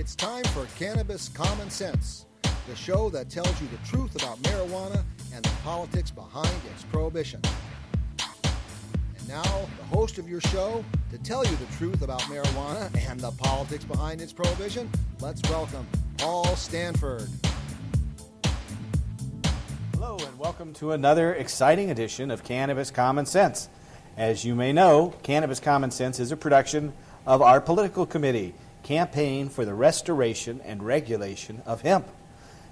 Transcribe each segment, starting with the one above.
It's time for Cannabis Common Sense, the show that tells you the truth about marijuana and the politics behind its prohibition. And now, the host of your show, to tell you the truth about marijuana and the politics behind its prohibition, let's welcome Paul Stanford. Hello, and welcome to another exciting edition of Cannabis Common Sense. As you may know, Cannabis Common Sense is a production of our political committee, Campaign for the Restoration and Regulation of Hemp.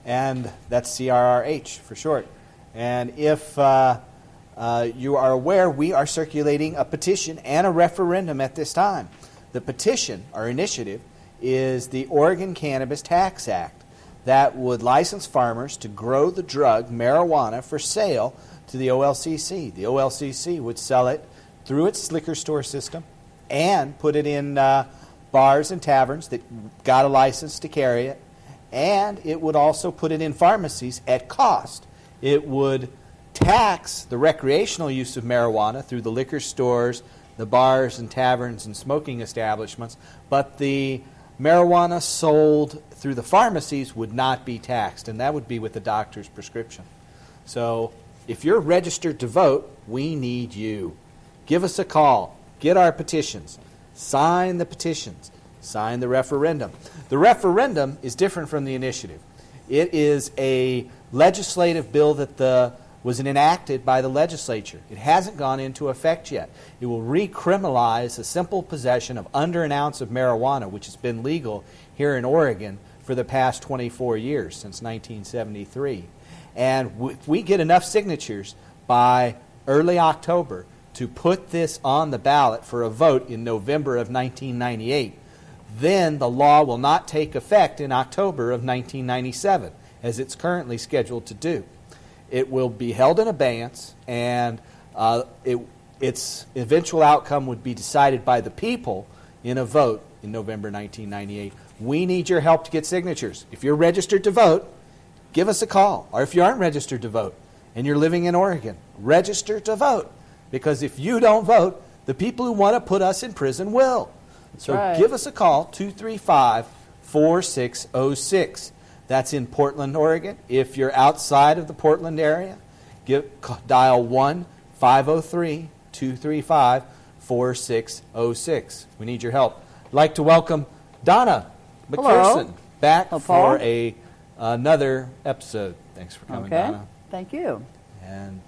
And that's CRRH for short. And if you are aware, we are circulating a petition and a referendum at this time. The petition, our initiative, is the Oregon Cannabis Tax Act that would license farmers to grow the drug marijuana for sale to the OLCC. The OLCC would sell it through its liquor store system and put it in bars and taverns that got a license to carry it, and it would also put it in pharmacies at cost. It would tax the recreational use of marijuana through the liquor stores, the bars and taverns and smoking establishments, but the marijuana sold through the pharmacies would not be taxed, and that would be with the doctor's prescription. So if you're registered to vote, we need you. Give us a call. Get our petitions. Sign the petitions. Sign the referendum. The referendum is different from the initiative. It is a legislative bill that was enacted by the legislature. It hasn't gone into effect yet. It will recriminalize the simple possession of under an ounce of marijuana, which has been legal here in Oregon for the past 24 years, since 1973. And if we get enough signatures by early October to put this on the ballot for a vote in November of 1998, then the law will not take effect in October of 1997, as it's currently scheduled to do. It will be held in abeyance, and its eventual outcome would be decided by the people in a vote in November 1998. We need your help to get signatures. If you're registered to vote, give us a call. Or if you aren't registered to vote and you're living in Oregon, register to vote. Because if you don't vote, the people who want to put us in prison will. So give us a call, 235-4606. That's in Portland, Oregon. If you're outside of the Portland area, dial 1-503-235-4606. We need your help. I'd like to welcome Donna McPherson back for another episode. Thanks for coming, Donna. Thank you. And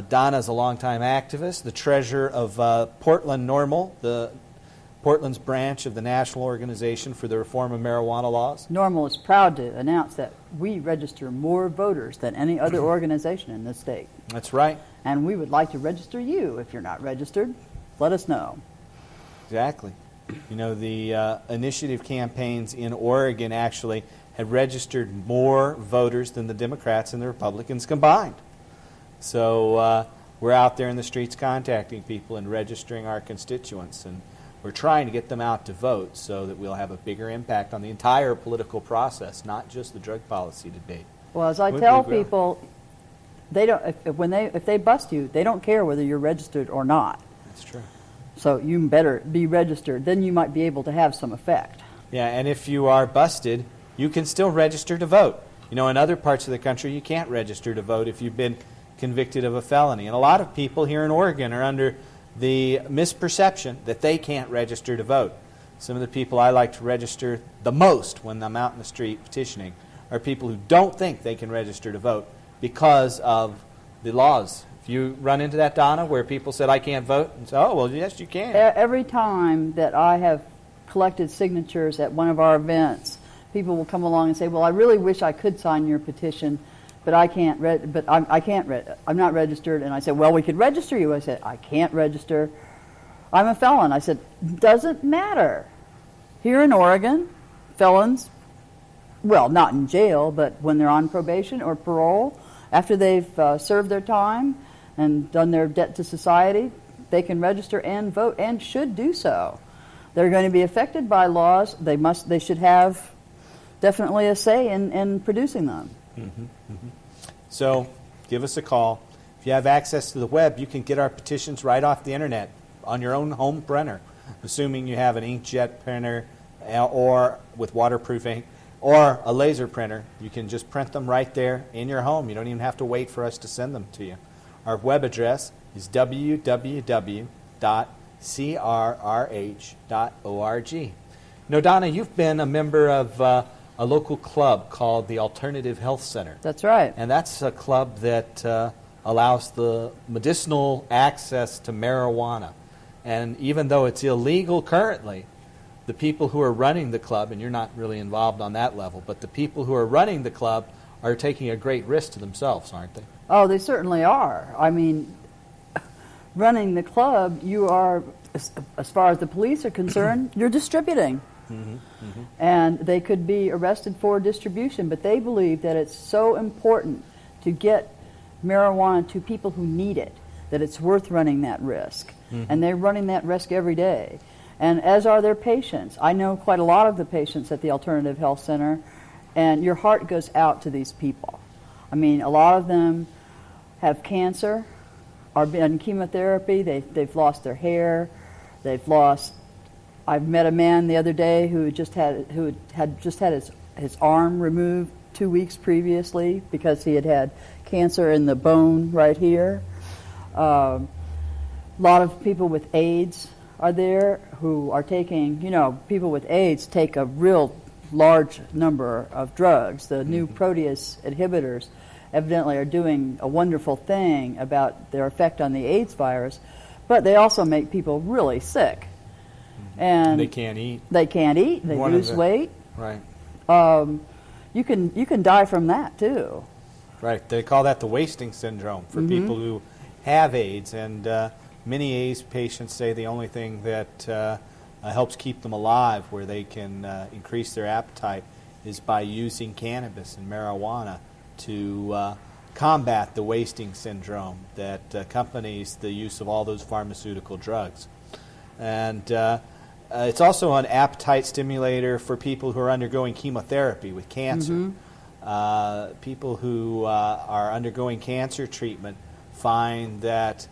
Donna is a longtime activist, the treasurer of Portland NORML, Portland's branch of the National Organization for the Reform of Marijuana Laws. NORML is proud to announce that we register more voters than any other organization in this state. That's right. And we would like to register you. If you're not registered, let us know. Exactly. You know, the initiative campaigns in Oregon actually had registered more voters than the Democrats and the Republicans combined. So we're out there in the streets contacting people and registering our constituents, and we're trying to get them out to vote so that we'll have a bigger impact on the entire political process, not just the drug policy debate. Well, as I tell people, they don't. If they bust you, they don't care whether you're registered or not. That's true. So you better be registered. Then you might be able to have some effect. Yeah, and if you are busted, you can still register to vote. You know, in other parts of the country, you can't register to vote if you've been convicted of a felony. And a lot of people here in Oregon are under the misperception that they can't register to vote. Some of the people I like to register the most when I'm out in the street petitioning are people who don't think they can register to vote because of the laws. If you run into that, Donna, where people said, I can't vote, and say, oh, well, yes, you can. Every time that I have collected signatures at one of our events, people will come along and say, well, I really wish I could sign your petition, but I can't. I'm not registered. And I said, well, we could register you. I said, I can't register. I'm a felon. I said, doesn't matter. Here in Oregon, felons, well, not in jail, but when they're on probation or parole, after they've served their time and done their debt to society, they can register and vote and should do so. They're going to be affected by laws. They should have definitely a say in producing them. Mm-hmm, mm-hmm. So give us a call. If you have access to the web, you can get our petitions right off the internet on your own home printer, assuming you have an inkjet printer, or with waterproof ink, or a laser printer. You can just print them right there in your home. You don't even have to wait for us to send them to you. Our web address is www.crrh.org. Now, Donna, you've been a member of a local club called the Alternative Health Center. That's right. And that's a club that allows the medicinal access to marijuana. And even though it's illegal currently, the people who are running the club, and you're not really involved on that level, but the people who are running the club are taking a great risk to themselves, aren't they? Oh, they certainly are. I mean, running the club, you are, as far as the police are concerned, you're distributing. Mm-hmm, mm-hmm. And they could be arrested for distribution, but they believe that it's so important to get marijuana to people who need it, that it's worth running that risk. Mm-hmm. And they're running that risk every day. And as are their patients. I know quite a lot of the patients at the Alternative Health Center, and your heart goes out to these people. I mean, a lot of them have cancer, are on chemotherapy, they've lost their hair, I've met a man the other day who had just had his arm removed 2 weeks previously because he had cancer in the bone right here. A lot of people with AIDS are there who are taking, people with AIDS take a real large number of drugs. The new protease inhibitors evidently are doing a wonderful thing about their effect on the AIDS virus, but they also make people really sick. And they can't eat. They can't eat. They lose weight. Right. You can die from that too. Right. They call that the wasting syndrome for people who have AIDS, and many AIDS patients say the only thing that helps keep them alive, where they can increase their appetite, is by using cannabis and marijuana to combat the wasting syndrome that accompanies the use of all those pharmaceutical drugs. And it's also an appetite stimulator for people who are undergoing chemotherapy with cancer. People who are undergoing cancer treatment find that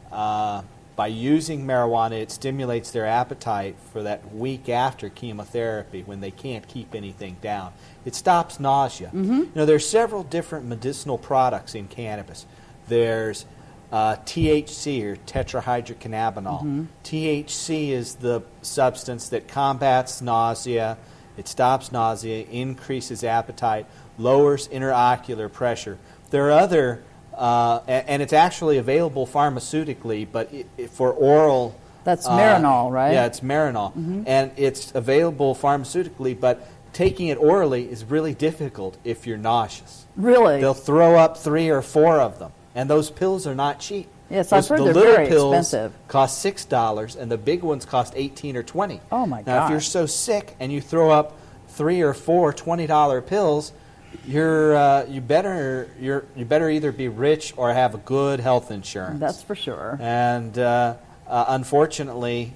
by using marijuana, it stimulates their appetite for that week after chemotherapy when they can't keep anything down. It stops nausea. There's several different medicinal products in cannabis. There's THC, or tetrahydrocannabinol. THC is the substance that combats nausea. It stops nausea, increases appetite, lowers interocular pressure. There are other, and it's actually available pharmaceutically, but for oral. That's Marinol, right? Yeah, it's Marinol. And it's available pharmaceutically, but taking it orally is really difficult if you're nauseous. Really? They'll throw up 3 or 4 of them. And those pills are not cheap. Yes, I've heard they're very expensive. The little pills cost $6, and the big ones cost $18 or $20. Oh my God! Now, if you're so sick and you throw up 3 or 4 $20 pills, you better either be rich or have a good health insurance. That's for sure. And unfortunately,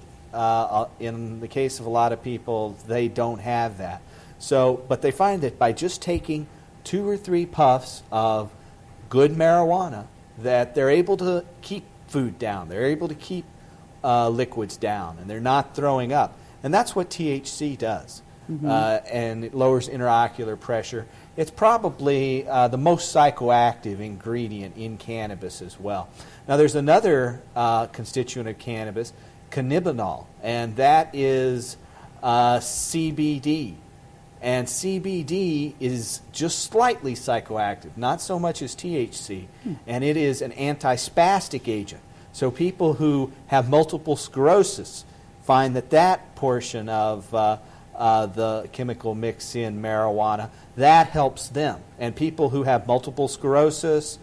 in the case of a lot of people, they don't have that. So, but they find that by just taking 2 or 3 puffs of good marijuana, that they're able to keep food down, they're able to keep liquids down, and they're not throwing up. And that's what THC does. And it lowers interocular pressure. It's probably the most psychoactive ingredient in cannabis as well. Now, there's another constituent of cannabis, cannabinol, and that is CBD. And CBD is just slightly psychoactive, not so much as THC, and it is an antispastic agent. So people who have multiple sclerosis find that portion of the chemical mix in marijuana, that helps them. And people who have multiple sclerosis,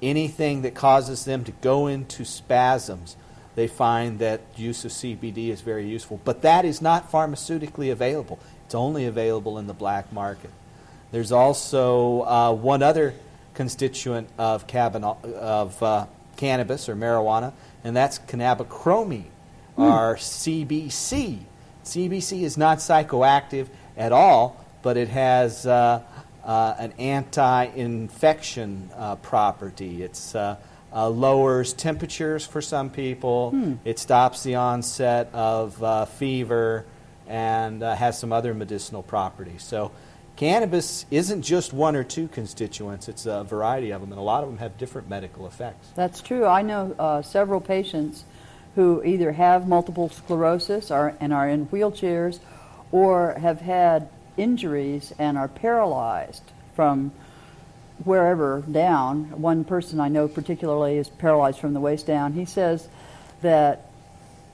anything that causes them to go into spasms, they find that use of CBD is very useful. But that is not pharmaceutically available. It's only available in the black market. There's also one other constituent of cannabis or marijuana, and that's cannabichromene, or CBC. CBC is not psychoactive at all, but it has an anti-infection property. It lowers temperatures for some people. It stops the onset of fever and has some other medicinal properties. So cannabis isn't just one or two constituents, it's a variety of them, and a lot of them have different medical effects. That's true. I know several patients who either have multiple sclerosis and are in wheelchairs, or have had injuries and are paralyzed from wherever down. One person I know particularly is paralyzed from the waist down. He says that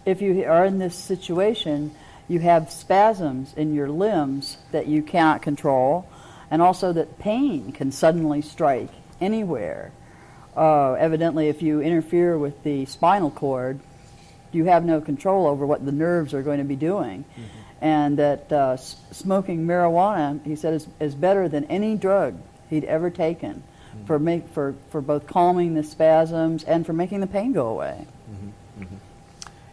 if you are in this situation, you have spasms in your limbs that you cannot control, and also that pain can suddenly strike anywhere. Evidently, if you interfere with the spinal cord, you have no control over what the nerves are going to be doing. Mm-hmm. And that smoking marijuana, he said, is better than any drug he'd ever taken for both calming the spasms and for making the pain go away. Mm-hmm. Mm-hmm.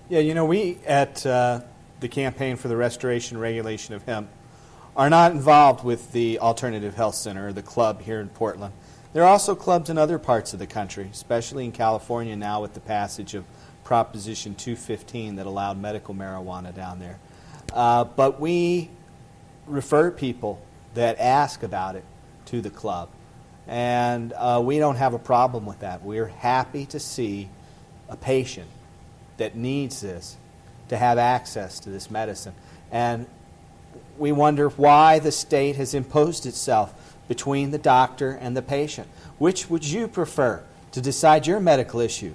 Yeah, you know, we at the Campaign for the Restoration and Regulation of Hemp are not involved with the Alternative Health Center, or the club here in Portland. There are also clubs in other parts of the country, especially in California now with the passage of Proposition 215 that allowed medical marijuana down there. But we refer people that ask about it to the club, and we don't have a problem with that. We're happy to see a patient that needs this to have access to this medicine. And we wonder why the state has imposed itself between the doctor and the patient. Which would you prefer to decide your medical issue?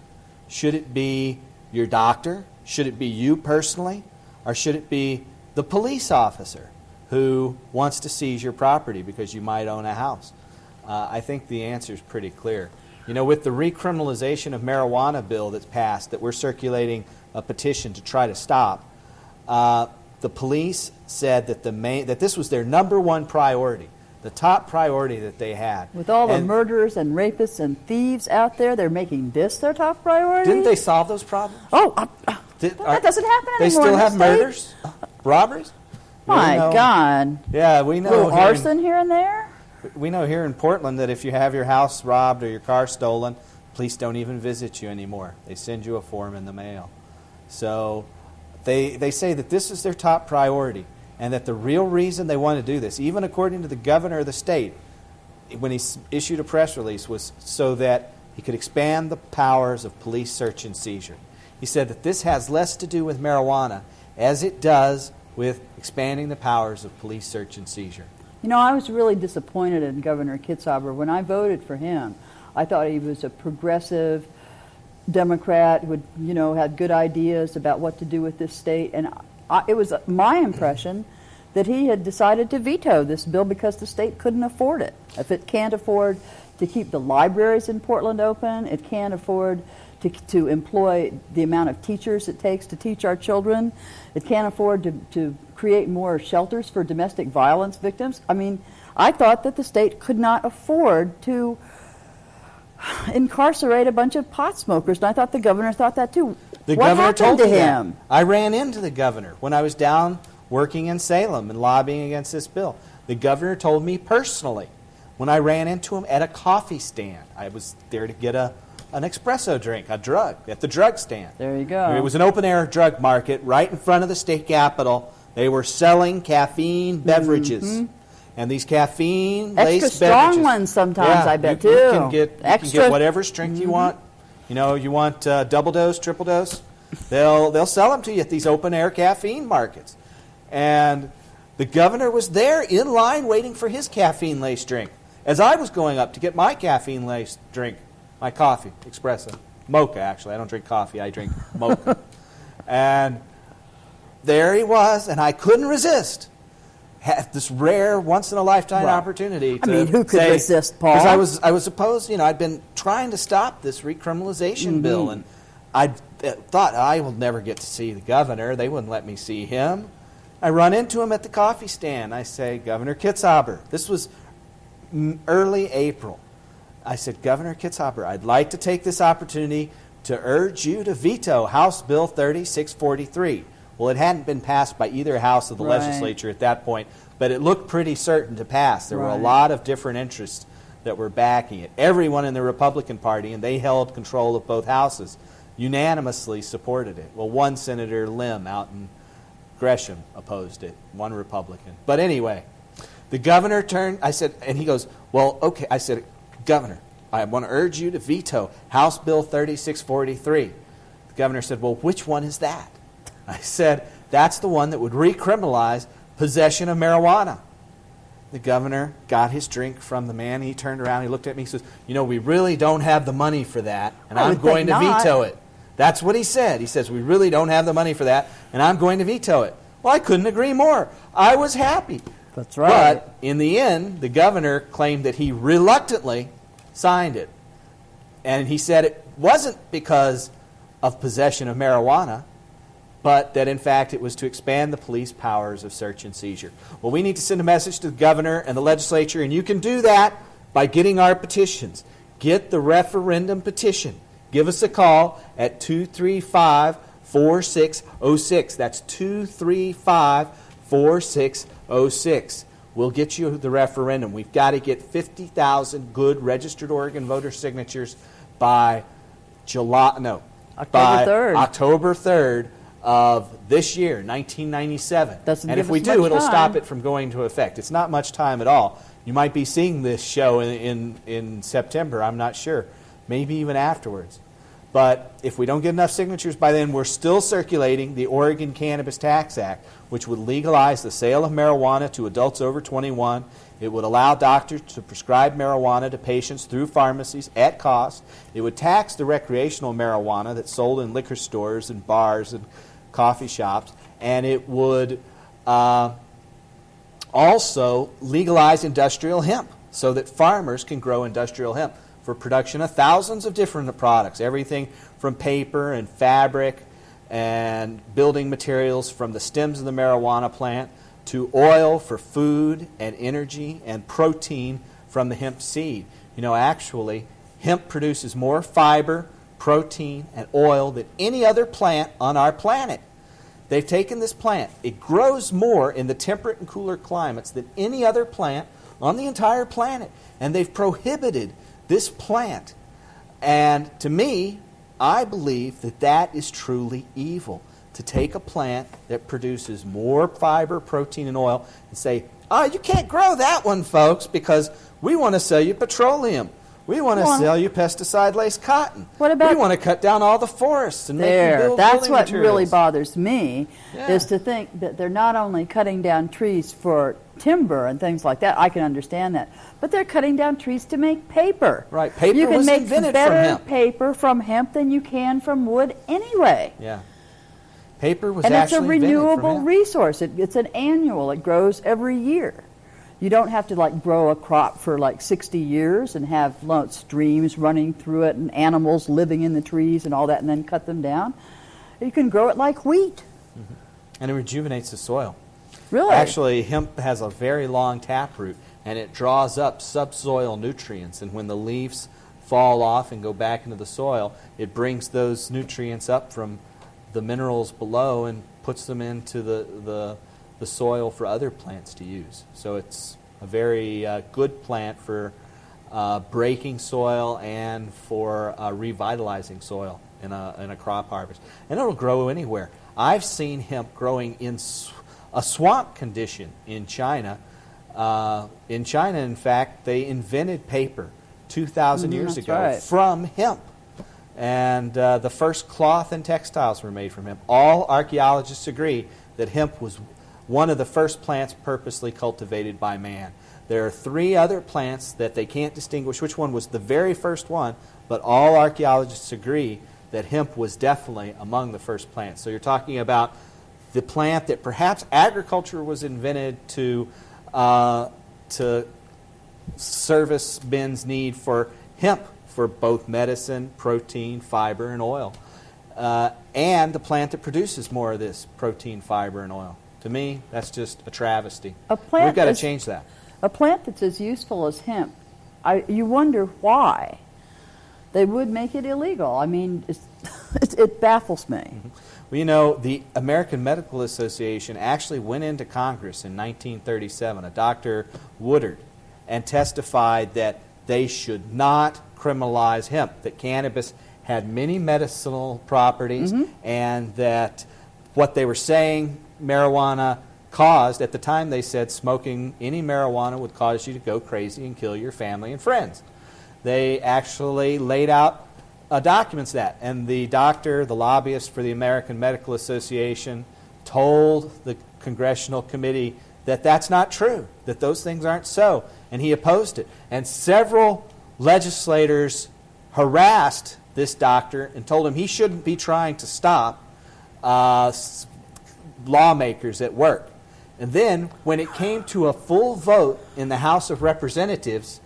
Should it be your doctor? Should it be you personally? Or should it be the police officer who wants to seize your property because you might own a house? I think the answer is pretty clear. You know, with the recriminalization of marijuana bill that's passed, that we're circulating a petition to try to stop, the police said that that this was their number one priority, the top priority that they had. With all the murderers and rapists and thieves out there, they're making this their top priority? Didn't they solve those problems? Oh, that doesn't happen anymore. They still have murders? Robberies? My God. Yeah, we know. A little arson here and there? We know here in Portland that if you have your house robbed or your car stolen, police don't even visit you anymore. They send you a form in the mail. So they say that this is their top priority, and that the real reason they want to do this, even according to the governor of the state, when he issued a press release, was so that he could expand the powers of police search and seizure. He said that this has less to do with marijuana as it does with expanding the powers of police search and seizure. You know, I was really disappointed in Governor Kitzhaber. When I voted for him, I thought he was a progressive Democrat who had good ideas about what to do with this state. And it was my impression that he had decided to veto this bill because the state couldn't afford it. If it can't afford to keep the libraries in Portland open, it can't afford to employ the amount of teachers it takes to teach our children, it can't afford to create more shelters for domestic violence victims. I mean, I thought that the state could not afford to incarcerate a bunch of pot smokers, and I thought the governor thought that too. The governor told me that. I ran into the governor when I was down working in Salem and lobbying against this bill. The governor told me personally when I ran into him at a coffee stand. I was there to get an espresso drink, a drug, at the drug stand. There you go. It was an open-air drug market right in front of the state capitol. They were selling caffeine beverages. Mm-hmm. And these caffeine-laced beverages. Extra strong ones sometimes, I bet, too. You can get whatever strength you want. You know, you want double dose, triple dose. They'll sell them to you at these open-air caffeine markets. And the governor was there in line waiting for his caffeine-laced drink as I was going up to get my caffeine-laced drink. My coffee, espresso. Mocha, actually. I don't drink coffee. I drink mocha. And there he was, and I couldn't resist. Had this rare, once-in-a-lifetime opportunity to who could resist, Paul? Because I was supposed, I'd been trying to stop this recriminalization bill, and I thought, I will never get to see the governor. They wouldn't let me see him. I run into him at the coffee stand. I say, Governor Kitzhaber. This was early April. I said, Governor Kitzhaber, I'd like to take this opportunity to urge you to veto House Bill 3643. Well, it hadn't been passed by either house of the legislature at that point, but it looked pretty certain to pass. There were a lot of different interests that were backing it. Everyone in the Republican Party, and they held control of both houses, unanimously supported it. Well, one Senator Lim out in Gresham opposed it, one Republican. But anyway, the governor turned, I said, and he goes, well, okay. I said, Governor, I want to urge you to veto House Bill 3643. The governor said, well, which one is that? I said, that's the one that would recriminalize possession of marijuana. The governor got his drink from the man. He turned around, he looked at me, he says, you know, we really don't have the money for that, and I'm going to veto it. That's what he said. He says, we really don't have the money for that, and I'm going to veto it. Well, I couldn't agree more. I was happy. That's right. But in the end, the governor claimed that he reluctantly signed it. And he said it wasn't because of possession of marijuana, but that in fact it was to expand the police powers of search and seizure. Well, we need to send a message to the governor and the legislature, and you can do that by getting our petitions. Get the referendum petition. Give us a call at 235-4606. That's 235-4606. We'll get you the referendum. We've got to get 50,000 good registered Oregon voter signatures by October 3rd of this year, 1997. And if we do, it'll stop it from going into effect. It's not much time at all. You might be seeing this show in September. I'm not sure. Maybe even afterwards. But if we don't get enough signatures by then, we're still circulating the Oregon Cannabis Tax Act, which would legalize the sale of marijuana to adults over 21. It would allow doctors to prescribe marijuana to patients through pharmacies at cost. It would tax the recreational marijuana that's sold in liquor stores and bars and coffee shops. And it would also legalize industrial hemp so that farmers can grow industrial hemp for production of thousands of different products, everything from paper and fabric and building materials from the stems of the marijuana plant to oil for food and energy and protein from the hemp seed. You know, actually, hemp produces more fiber, protein, and oil than any other plant on our planet. They've taken this plant. It grows more in the temperate and cooler climates than any other plant on the entire planet. And they've prohibited this plant. And to me, I believe that that is truly evil. To take a plant that produces more fiber, protein, and oil and say, oh, you can't grow that one, folks, because we want to sell you petroleum. We want to sell you pesticide-laced cotton. What about, we want to cut down all the forests and make you build That's what materials. really bothers me, is to think that they're not only cutting down trees for timber and things like that. I can understand that. But they're cutting down trees to make paper. Right. Paper you can was make invented better from hemp. paper from hemp than you can from wood anyway. Yeah. Paper was and actually it's a renewable resource. It's an annual. It grows every year. You don't have to like grow a crop for like 60 years and have streams running through it and animals living in the trees and all that and then cut them down. You can grow it like wheat. Mm-hmm. And it rejuvenates the soil. Really? Actually, hemp has a very long taproot and it draws up subsoil nutrients, and when the leaves fall off and go back into the soil, it brings those nutrients up from the minerals below and puts them into the soil for other plants to use. So it's a very good plant for breaking soil and for revitalizing soil in a crop harvest. And it'll grow anywhere. I've seen hemp growing in a swamp condition in China. In China, in fact, they invented paper 2,000 years ago from hemp. And the first cloth and textiles were made from hemp. All archaeologists agree that hemp was one of the first plants purposely cultivated by man. There are 3 other plants that they can't distinguish which one was the very first one, but all archaeologists agree that hemp was definitely among the first plants. So you're talking about the plant that perhaps agriculture was invented to service men's need for hemp for both medicine, protein, fiber, and oil. And the plant that produces more of this protein, fiber, and oil. To me, that's just a travesty. We've got to change that. A plant that's as useful as hemp, you wonder why they would make it illegal. I mean, it baffles me. Mm-hmm. Well, you know, the American Medical Association actually went into Congress in 1937, a Dr. Woodard, and testified that they should not criminalize hemp, that cannabis had many medicinal properties, and that what they were saying marijuana caused, at the time they said smoking any marijuana would cause you to go crazy and kill your family and friends. They actually laid out documents that, and the doctor, the lobbyist for the American Medical Association, told the Congressional Committee that that's not true, that those things aren't so, and he opposed it. And several legislators harassed this doctor and told him he shouldn't be trying to stop lawmakers at work. And then, when it came to a full vote in the House of Representatives,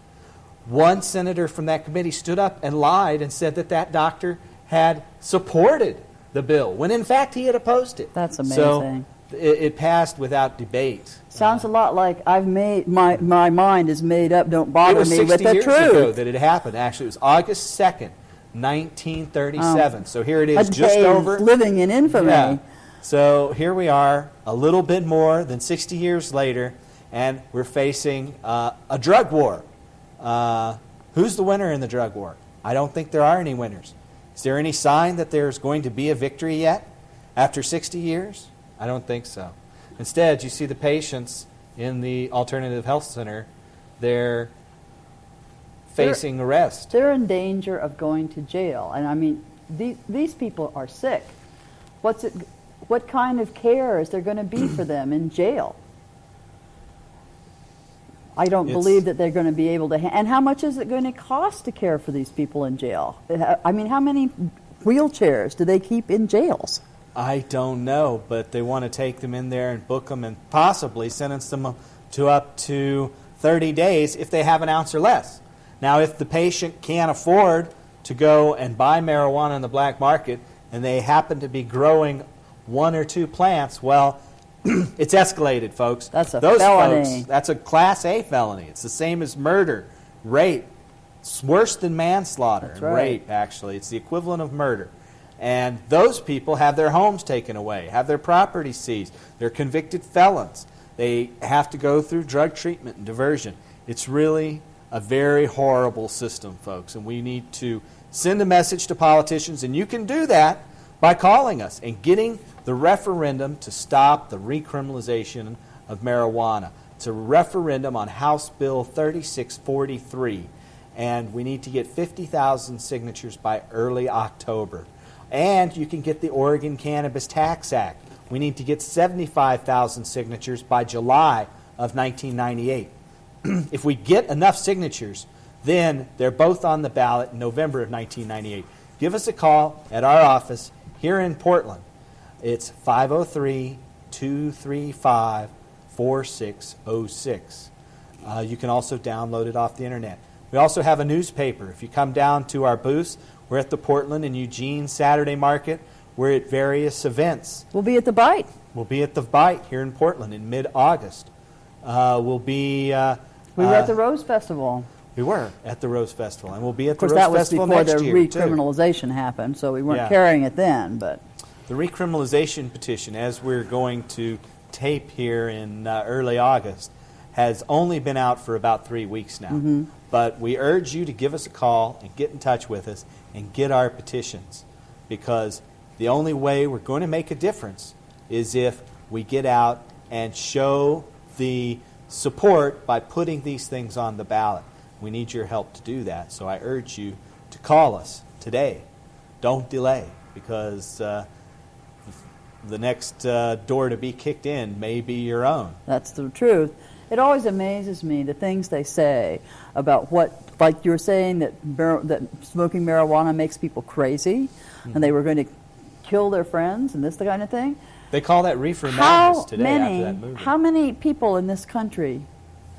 one senator from that committee stood up and lied and said that that doctor had supported the bill, when in fact he had opposed it. That's amazing. So it passed without debate. Sounds a lot like I've made my mind is made up. Don't bother me with the It was 60 years truth. ago that it happened. Actually, it was August 2nd, 1937. So here it is, A just day over. living in infamy. Yeah. So here we are, a little bit more than 60 years later, and we're facing a drug war. Who's the winner in the drug war? I don't think there are any winners. Is there any sign that there's going to be a victory yet after 60 years? I don't think so. Instead, you see the patients in the alternative health center, they're facing arrest. They're in danger of going to jail. And I mean, these people are sick. What kind of care is there going to be for them in jail? I don't believe that they're going to be able to. And how much is it going to cost to care for these people in jail? I mean, how many wheelchairs do they keep in jails? I don't know, but they want to take them in there and book them and possibly sentence them to up to 30 days if they have an ounce or less. Now, if the patient can't afford to go and buy marijuana in the black market and they happen to be growing one or two plants, well, it's escalated, folks. That's a Those felony. Folks, that's a Class A felony. It's the same as murder, rape. It's worse than manslaughter. That's and right. Rape, actually. It's the equivalent of murder. And those people have their homes taken away, have their property seized. They're convicted felons. They have to go through drug treatment and diversion. It's really a very horrible system, folks, and we need to send a message to politicians, and you can do that by calling us and getting the referendum to stop the recriminalization of marijuana. It's a referendum on House Bill 3643, and we need to get 50,000 signatures by early October. And you can get the Oregon Cannabis Tax Act. We need to get 75,000 signatures by July of 1998. If we get enough signatures, then they're both on the ballot in November of 1998. Give us a call at our office here in Portland. It's 503-235-4606. You can also download it off the internet. We also have a newspaper. If you come down to our booths, we're at the Portland and Eugene Saturday Market. We're at various events. We'll be at the Bite. We'll be at the Bite here in Portland in mid-August. We'll be... We were at the Rose Festival. We were at the Rose Festival, and we'll be at Of course, the Rose that was Festival before next the year, too. recriminalization happened, so we weren't Yeah. carrying it then. But The recriminalization petition, as we're going to tape here in early August, has only been out for about 3 weeks now. Mm-hmm. But we urge you to give us a call and get in touch with us and get our petitions, because the only way we're going to make a difference is if we get out and show the support by putting these things on the ballot. We need your help to do that, so I urge you to call us today. Don't delay, because the next door to be kicked in may be your own. that's the truth. It always amazes me, the things they say about what, like you were saying, that smoking marijuana makes people crazy, and they were going to kill their friends and this kind of thing. They call that reefer madness today after that movie. How many people in this country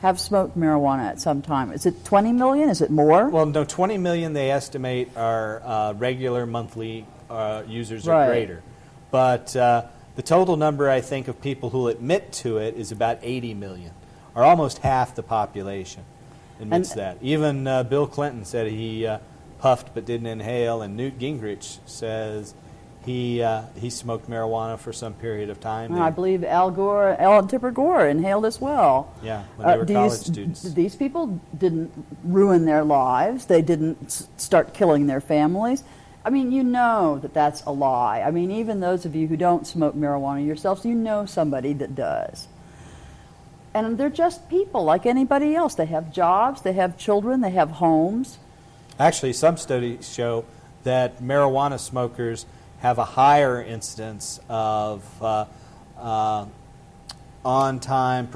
have smoked marijuana at some time? Is it 20 million? Is it more? Well, no, 20 million they estimate are regular monthly users or Right. greater. But the total number, I think, of people who admit to it is about 80 million, or almost half the population admits that. Even Bill Clinton said he puffed but didn't inhale, and Newt Gingrich says he smoked marijuana for some period of time. I believe Al Tipper Gore inhaled as well. Yeah, when they were college students. These people didn't ruin their lives. They didn't start killing their families. I mean, you know that that's a lie. I mean, even those of you who don't smoke marijuana yourselves, you know somebody that does. And they're just people like anybody else. They have jobs, they have children, they have homes. Actually, some studies show that marijuana smokers have a higher incidence of on-time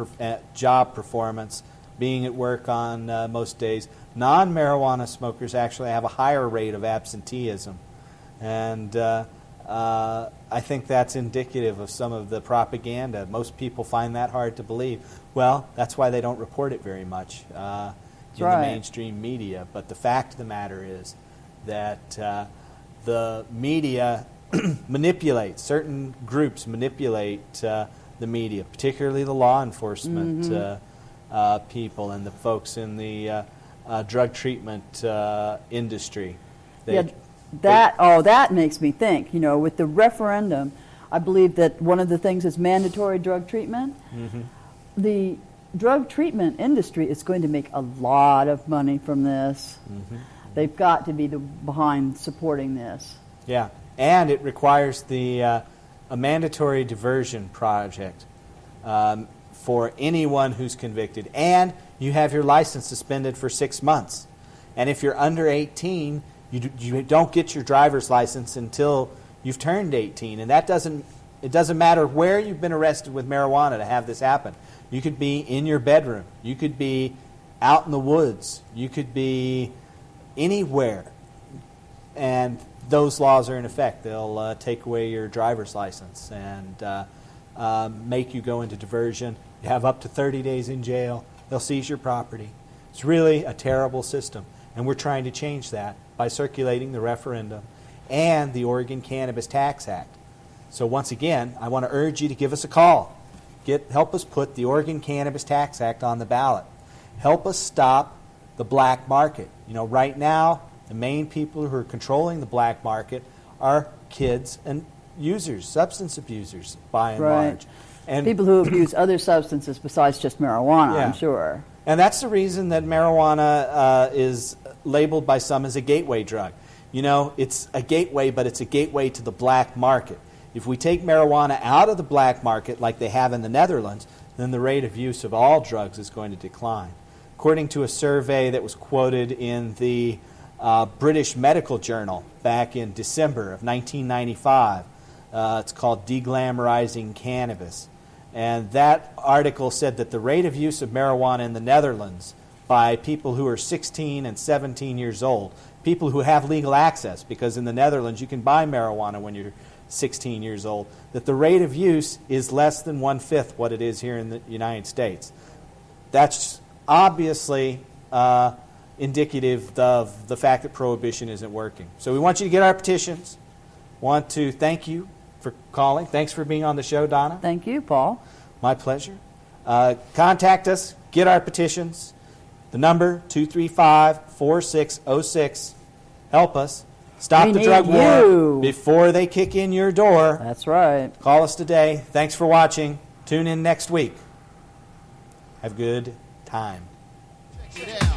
job performance, being at work on most days. Non-marijuana smokers actually have a higher rate of absenteeism. And I think that's indicative of some of the propaganda. Most people find that hard to believe. Well, that's why they don't report it very much in the mainstream media. But the fact of the matter is that the media manipulates, certain groups manipulate the media, particularly the law enforcement people and the folks in the drug treatment industry. That makes me think. You know, with the referendum, I believe that one of the things is mandatory drug treatment. Mm-hmm. The drug treatment industry is going to make a lot of money from this. Mm-hmm. They've got to be behind supporting this. Yeah, and it requires a mandatory diversion project for anyone who's convicted. And you have your license suspended for 6 months. And if you're under 18, you don't get your driver's license until you've turned 18. And it doesn't matter where you've been arrested with marijuana to have this happen. You could be in your bedroom. You could be out in the woods. You could be anywhere. And those laws are in effect. They'll take away your driver's license and make you go into diversion. You have up to 30 days in jail. They'll seize your property. It's really a terrible system. And we're trying to change that by circulating the referendum and the Oregon Cannabis Tax Act. So once again, I want to urge you to give us a call. Help us put the Oregon Cannabis Tax Act on the ballot. Help us stop the black market. You know, right now, the main people who are controlling the black market are kids and users, substance abusers, by and large. And people who abuse other substances besides just marijuana, I'm sure. And that's the reason that marijuana is labeled by some as a gateway drug. You know, it's a gateway, but it's a gateway to the black market. If we take marijuana out of the black market like they have in the Netherlands, then the rate of use of all drugs is going to decline. According to a survey that was quoted in the British Medical Journal back in December of 1995, it's called Deglamorizing Cannabis. And that article said that the rate of use of marijuana in the Netherlands by people who are 16 and 17 years old, people who have legal access, because in the Netherlands you can buy marijuana when you're 16 years old, that the rate of use is less than 1/5 what it is here in the United States. That's obviously indicative of the fact that prohibition isn't working. So we want you to get our petitions. Want to thank you for calling. Thanks for being on the show, Donna. Thank you, Paul. My pleasure. Contact us. Get our petitions. The number, 235-4606. Help us. Stop the drug war before they kick in your door. That's right. Call us today. Thanks for watching. Tune in next week. Have a good time. Check it out.